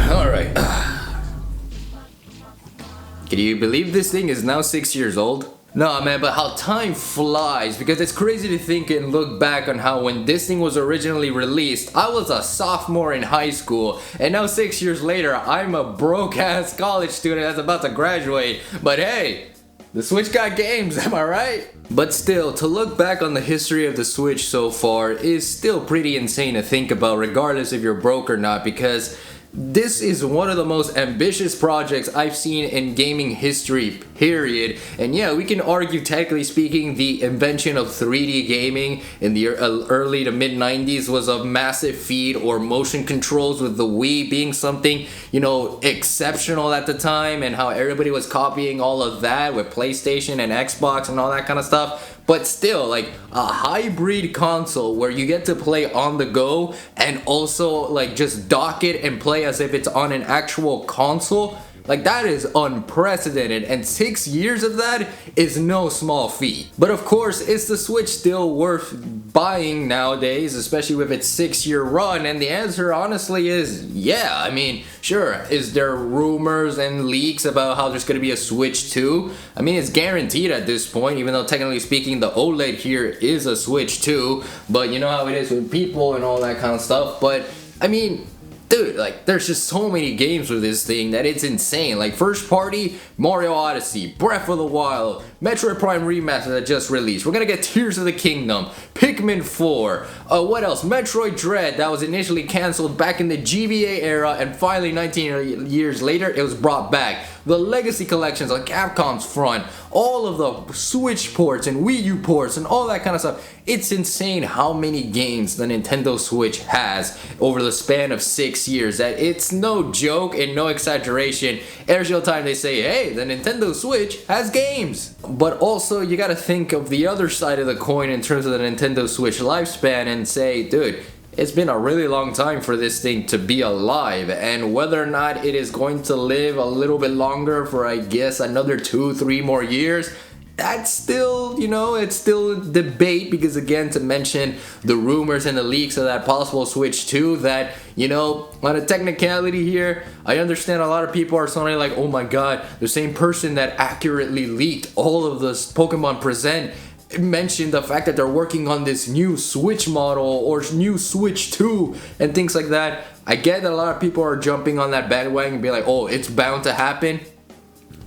Alright. Can you believe this thing is now 6 years old? No man, but how time flies, because it's crazy to think and look back on how when this thing was originally released, I was a sophomore in high school, and now 6 years later, I'm a broke ass college student that's about to graduate. But hey, the Switch got games, am I right? But still, to look back on the history of the Switch so far is still pretty insane to think about, regardless if you're broke or not, because this is one of the most ambitious projects I've seen in gaming history, period. And yeah, we can argue, technically speaking, the invention of 3D gaming in the early to mid 90s was a massive feat, or motion controls with the Wii being something, you know, exceptional at the time, and how everybody was copying all of that with PlayStation and Xbox and all that kind of stuff. But still, like a hybrid console where you get to play on the go and also like just dock it and play as if it's on an actual console, like that is unprecedented, and 6 years of that is no small feat. But of course, is the Switch still worth buying nowadays, especially with its 6-year run? And the answer honestly is yeah. I mean, sure, is there rumors and leaks about how there's gonna be a Switch 2? I mean, it's guaranteed at this point, even though technically speaking the OLED here is a Switch 2, but you know how it is with people and all that kind of stuff. But I mean, dude, like, there's just so many games with this thing that it's insane. Like, first party, Mario Odyssey, Breath of the Wild, Metroid Prime Remaster that just released. We're gonna get Tears of the Kingdom, Pikmin 4, what else? Metroid Dread that was initially cancelled back in the GBA era, and finally 19 years later, it was brought back. The Legacy Collections on Capcom's front, all of the Switch ports and Wii U ports and all that kind of stuff. It's insane how many games the Nintendo Switch has over the span of 6 years. That it's no joke and no exaggeration. Every single time they say, hey, the Nintendo Switch has games. But also, you gotta think of the other side of the coin in terms of the Nintendo Switch lifespan and say, dude, it's been a really long time for this thing to be alive, and whether or not it is going to live a little bit longer for, I guess, another 2-3 more years, that's still, you know, it's still debate, because again, to mention the rumors and the leaks of that possible Switch 2, that, you know, on a technicality here, I understand a lot of people are suddenly like, oh my god, the same person that accurately leaked all of this Pokemon Present mentioned the fact that they're working on this new Switch model or new Switch 2 and things like that. I get that a lot of people are jumping on that bandwagon and be like, oh, it's bound to happen.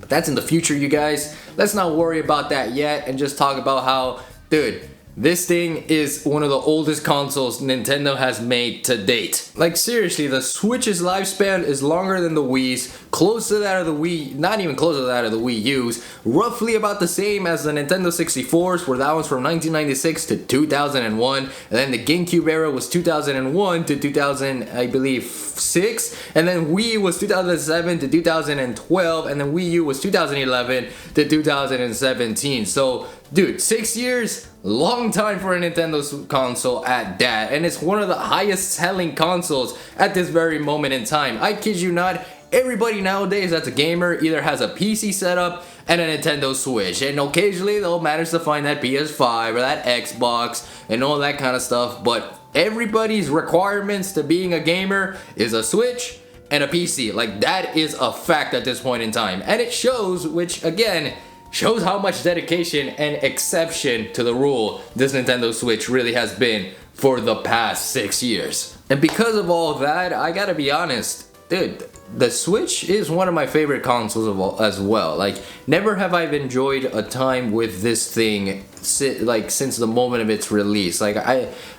But that's in the future, you guys. Let's not worry about that yet and just talk about how, dude, this thing is one of the oldest consoles Nintendo has made to date. Like, seriously, the Switch's lifespan is longer than the Wii's, close to that of the Wii, not even close to that of the Wii U's, roughly about the same as the Nintendo 64's, where that was from 1996 to 2001, and then the GameCube era was 2001 to 2000, I believe, 6, and then Wii was 2007 to 2012, and then Wii U was 2011 to 2017. So, dude, 6 years, long time for a Nintendo console at that, and it's one of the highest selling consoles at this very moment in time. I kid you not, everybody nowadays that's a gamer either has a PC setup and a Nintendo Switch, and occasionally they'll manage to find that PS5 or that Xbox and all that kind of stuff, but everybody's requirements to being a gamer is a Switch and a PC. Like, that is a fact at this point in time, and it shows, which again shows how much dedication and exception to the rule this Nintendo Switch really has been for the past 6 years. And because of all that, I gotta be honest, dude, the Switch is one of my favorite consoles as well. Like, never have I enjoyed a time with this thing since the moment of its release. Like,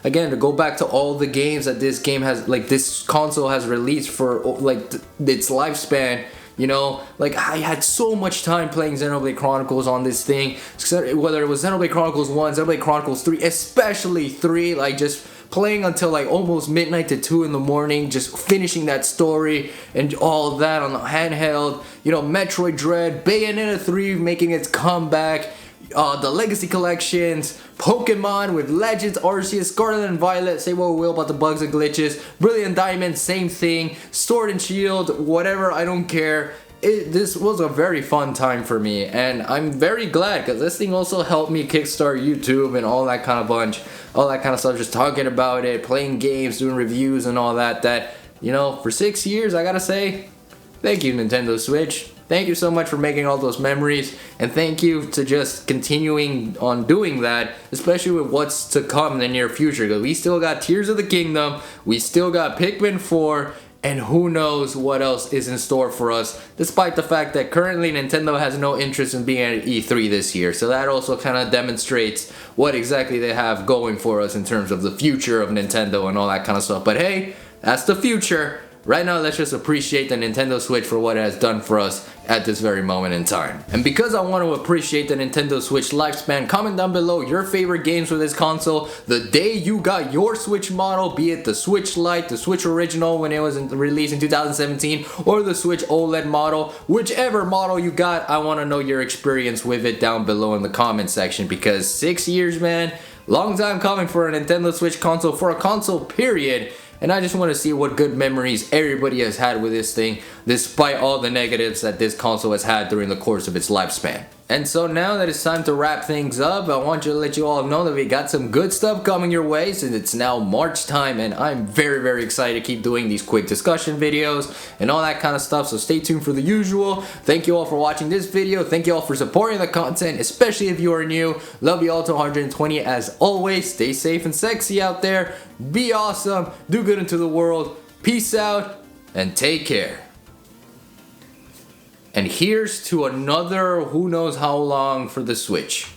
again, to go back to all the games that this game has, like, this console has released for, like, its lifespan. You know, like, I had so much time playing Xenoblade Chronicles on this thing, whether it was Xenoblade Chronicles 1, Xenoblade Chronicles 3, especially 3, like, just playing until like almost midnight to 2 in the morning, just finishing that story and all of that on the handheld. You know, Metroid Dread, Bayonetta 3 making its comeback, the Legacy Collections, Pokemon with Legends, Arceus, Scarlet and Violet, say what we will about the bugs and glitches, Brilliant Diamond, same thing, Sword and Shield, whatever, I don't care. this was a very fun time for me, and I'm very glad because this thing also helped me kickstart YouTube and all that kind of all that kind of stuff, just talking about it, playing games, doing reviews and all that, you know, for 6 years, I gotta say, thank you, Nintendo Switch. Thank you so much for making all those memories, and thank you to just continuing on doing that, especially with what's to come in the near future, because we still got Tears of the Kingdom, we still got Pikmin 4, and who knows what else is in store for us, despite the fact that currently Nintendo has no interest in being at E3 this year. So that also kind of demonstrates what exactly they have going for us in terms of the future of Nintendo and all that kind of stuff. But hey, that's the future. Right now, let's just appreciate the Nintendo Switch for what it has done for us at this very moment in time. And because I want to appreciate the Nintendo Switch lifespan, comment down below your favorite games for this console, the day you got your Switch model, be it the Switch Lite, the Switch Original when it was released in 2017, or the Switch OLED model. Whichever model you got, I want to know your experience with it down below in the comment section, because 6 years, man, long time coming for a Nintendo Switch console, for a console period. And I just want to see what good memories everybody has had with this thing, despite all the negatives that this console has had during the course of its lifespan. And so now that it's time to wrap things up, I want to let you all know that we got some good stuff coming your way, since it's now March time, and I'm very excited to keep doing these quick discussion videos and all that kind of stuff, so stay tuned for the usual. Thank you all for watching this video, thank you all for supporting the content, especially if you are new. Love you all to 120 as always. Stay safe and sexy out there, be awesome, do good into the world, peace out, and take care. And here's to another who knows how long for the Switch.